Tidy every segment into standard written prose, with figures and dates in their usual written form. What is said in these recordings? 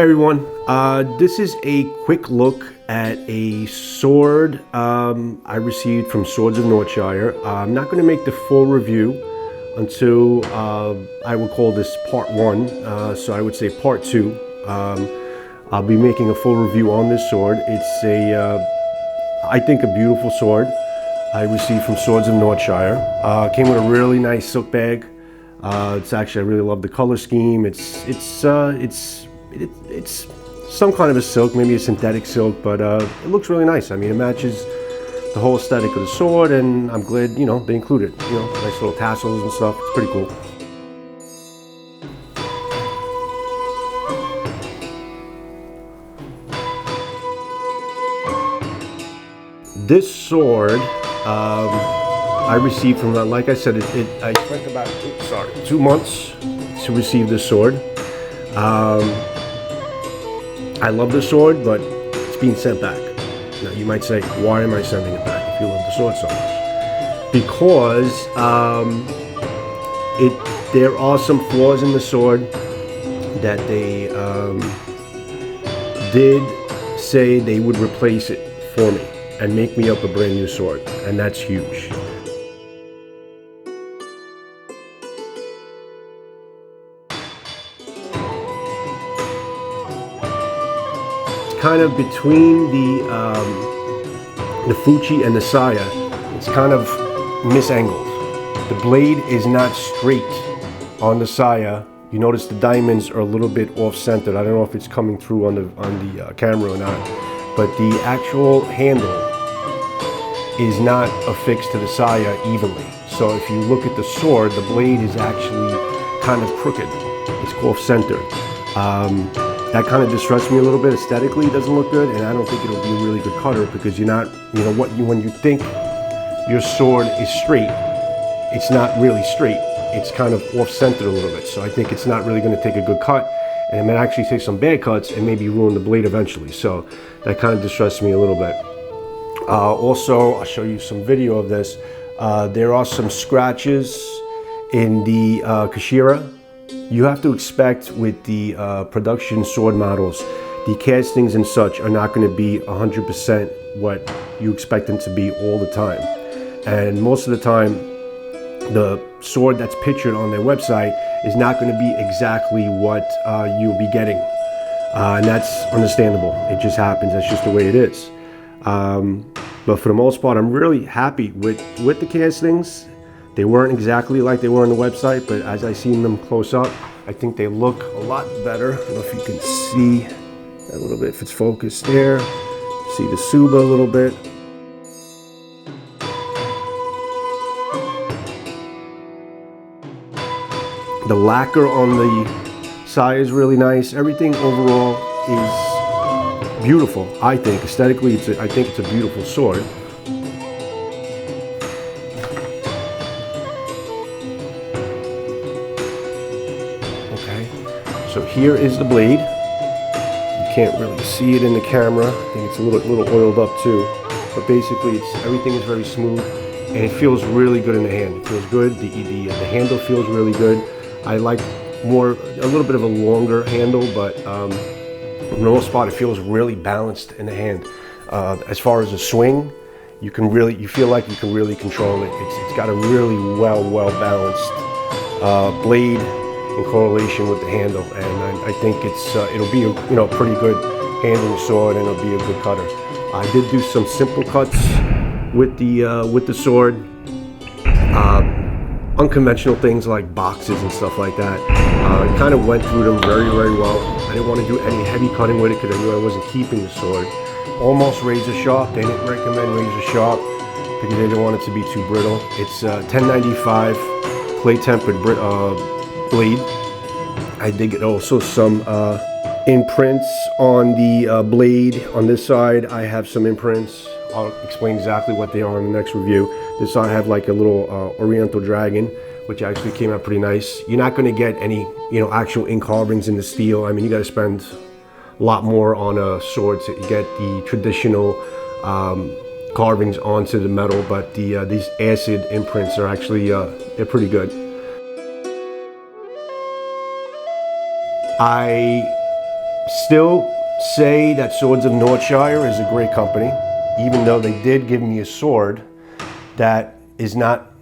Hey everyone, this is a quick look at a sword I received from Swords of Northshire. I'm not going to make the full review until I would call this part 1, so I would say part 2. I'll be making a full review on this sword. It's I think a beautiful sword I received from Swords of Northshire. Came with a really nice silk bag. It's actually, I really love the color scheme. It's some kind of a silk, maybe a synthetic silk, but it looks really nice. I mean, it matches the whole aesthetic of the sword, and I'm glad, you know, they include it. You know, nice little tassels and stuff. It's pretty cool. This sword I received from, like I said, I spent about 2 months to receive this sword. I love the sword, but it's being sent back. Now you might say, why am I sending it back if you love the sword so much? Because there are some flaws in the sword that they did say they would replace it for me and make me up a brand new sword, and that's huge. Kind of between the Fuji and the Saya, it's kind of misangled. The blade is not straight on the Saya. You notice the diamonds are a little bit off-centered. I don't know if it's coming through on the camera or not, but the actual handle is not affixed to the Saya evenly. So if you look at the sword, the blade is actually kind of crooked. It's off-centered. That kind of distrusts me a little bit aesthetically. It doesn't look good, and I don't think it'll be a really good cutter because you're not, you know, when you think your sword is straight, it's not really straight. It's kind of off-centered a little bit, so I think it's not really going to take a good cut, and it might actually take some bad cuts and maybe ruin the blade eventually. So that kind of distrusts me a little bit. Also, I'll show you some video of this. There are some scratches in the Kashira. You have to expect with the production sword models, the castings and such are not going to be 100% what you expect them to be all the time. And most of the time, the sword that's pictured on their website is not going to be exactly what you'll be getting. And that's understandable. It just happens. That's just the way it is. But for the most part, I'm really happy with the castings. They weren't exactly like they were on the website, but as I seen them close up, I think they look a lot better. I don't know if you can see a little bit, if it's focused there. See the Suba a little bit. The lacquer on the side is really nice. Everything overall is beautiful, I think. Aesthetically, I think it's a beautiful sword. So here is the blade. You can't really see it in the camera. I think it's a little oiled up too. But basically, everything is very smooth, and it feels really good in the hand. It feels good. The handle feels really good. I like a little bit of a longer handle, but for the most part, it feels really balanced in the hand. As far as a swing, you feel like you can really control it. It's got a really well balanced blade in correlation with the handle, and I think it'll be a pretty good handling sword, and it'll be a good cutter. I did do some simple cuts with the sword, unconventional things like boxes and stuff like that. I kind of went through them very well. I didn't want to do any heavy cutting with it because I knew I wasn't keeping the sword. Almost razor sharp. They didn't recommend razor sharp because they didn't want it to be too brittle. It's 1095 clay tempered blade. I did get also some imprints on the blade. On this side, I have some imprints. I'll explain exactly what they are in the next review. This side I have like a little Oriental dragon, which actually came out pretty nice. You're not going to get any, actual ink carvings in the steel. I mean, you got to spend a lot more on a sword to get the traditional carvings onto the metal, but these acid imprints are actually they're pretty good. I still say that Swords of Northshire is a great company, even though they did give me a sword that is not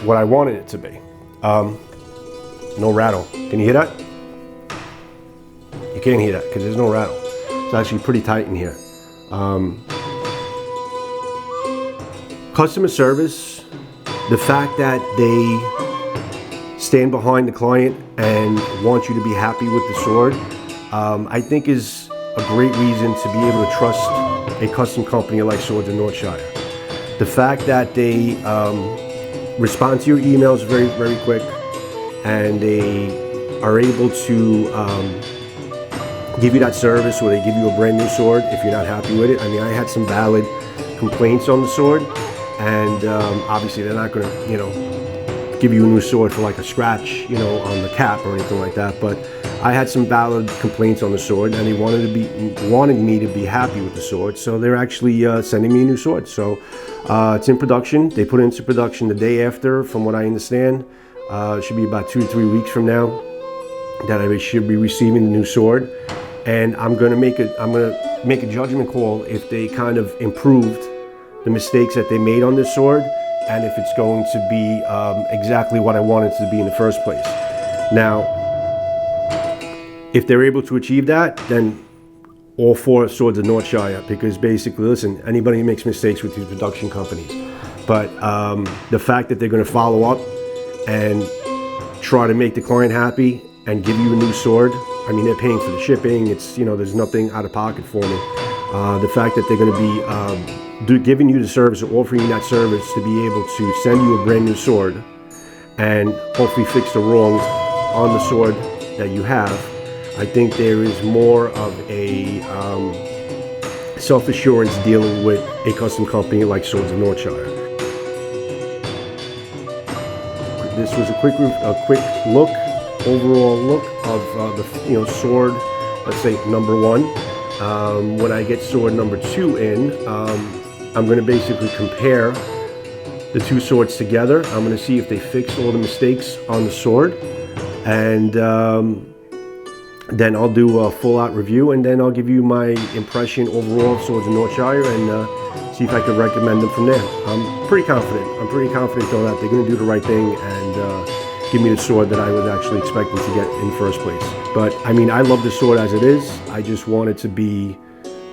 what I wanted it to be. No rattle. Can you hear that? You can't hear that because there's no rattle. It's actually pretty tight in here. Customer service, the fact that they stand behind the client and want you to be happy with the sword, I think is a great reason to be able to trust a custom company like Swords of Northshire. The fact that they respond to your emails very, very quick, and they are able to give you that service where they give you a brand new sword if you're not happy with it. I mean, I had some valid complaints on the sword, and obviously they're not going to, you know, give you a new sword for like a scratch, you know, on the cap or anything like that. But I had some valid complaints on the sword, and they wanted me to be happy with the sword, so they're actually sending me a new sword. So it's in production. They put it into production the day after, from what I understand. It should be about 2 to 3 weeks from now that I should be receiving the new sword, and I'm gonna make a judgment call if they kind of improved the mistakes that they made on this sword, and if it's going to be exactly what I wanted it to be in the first place. Now, if they're able to achieve that, then all for Swords of Northshire, because basically, listen, anybody makes mistakes with these production companies, but the fact that they're going to follow up and try to make the client happy and give you a new sword, I mean, they're paying for the shipping. It's, you know, there's nothing out of pocket for me. The fact that they're going to be giving you the service, or offering you that service to be able to send you a brand new sword and hopefully fix the wrongs on the sword that you have, I think there is more of a self-assurance dealing with a custom company like Swords of Northshire. This was a quick look, overall look of the sword, let's say number 1. When I get sword number 2 in, I'm going to basically compare the two swords together. I'm going to see if they fixed all the mistakes on the sword, and then I'll do a full-out review, and then I'll give you my impression overall of Swords of Northshire, and see if I can recommend them from there. I'm pretty confident. I'm pretty confident though that they're going to do the right thing and give me the sword that I was actually expecting to get in the first place. But I mean, I love the sword as it is. I just want it to be,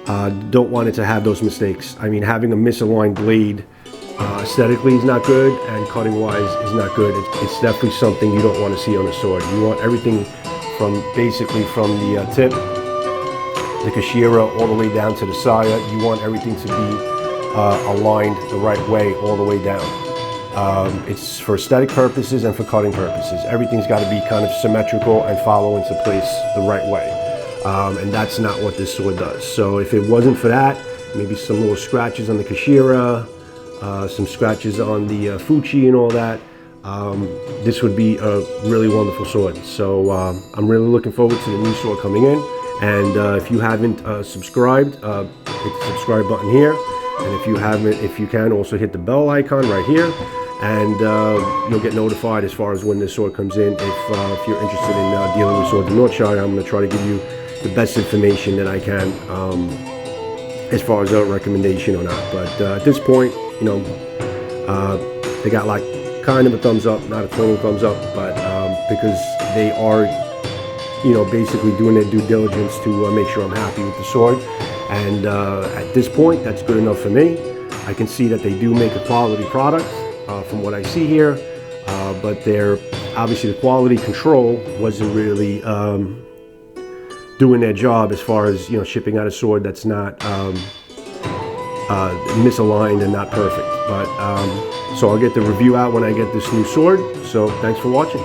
don't want it to have those mistakes. I mean, having a misaligned blade aesthetically is not good, and cutting wise is not good. It's definitely something you don't want to see on a sword. You want everything from basically from the tip, the Kashira, all the way down to the saya. You want everything to be aligned the right way all the way down. It's for aesthetic purposes and for cutting purposes. Everything's got to be kind of symmetrical and follow into place the right way. And that's not what this sword does. So if it wasn't for that, maybe some little scratches on the Kashira, some scratches on the Fuchi and all that, this would be a really wonderful sword. So I'm really looking forward to the new sword coming in. And if you haven't subscribed, hit the subscribe button here. And if you haven't, if you can, also hit the bell icon right here, and you'll get notified as far as when this sword comes in. If you're interested in dealing with Swords of Northshire, I'm going to try to give you the best information that I can as far as a recommendation or not. But at this point, you know, they got like kind of a thumbs up, not a total thumbs up, but because they are, you know, basically doing their due diligence to make sure I'm happy with the sword. And at this point, that's good enough for me. I can see that they do make a quality product from what I see here, but they're obviously the quality control wasn't really doing their job as far as, you know, shipping out a sword that's not misaligned and not perfect. But so I'll get the review out when I get this new sword. So thanks for watching.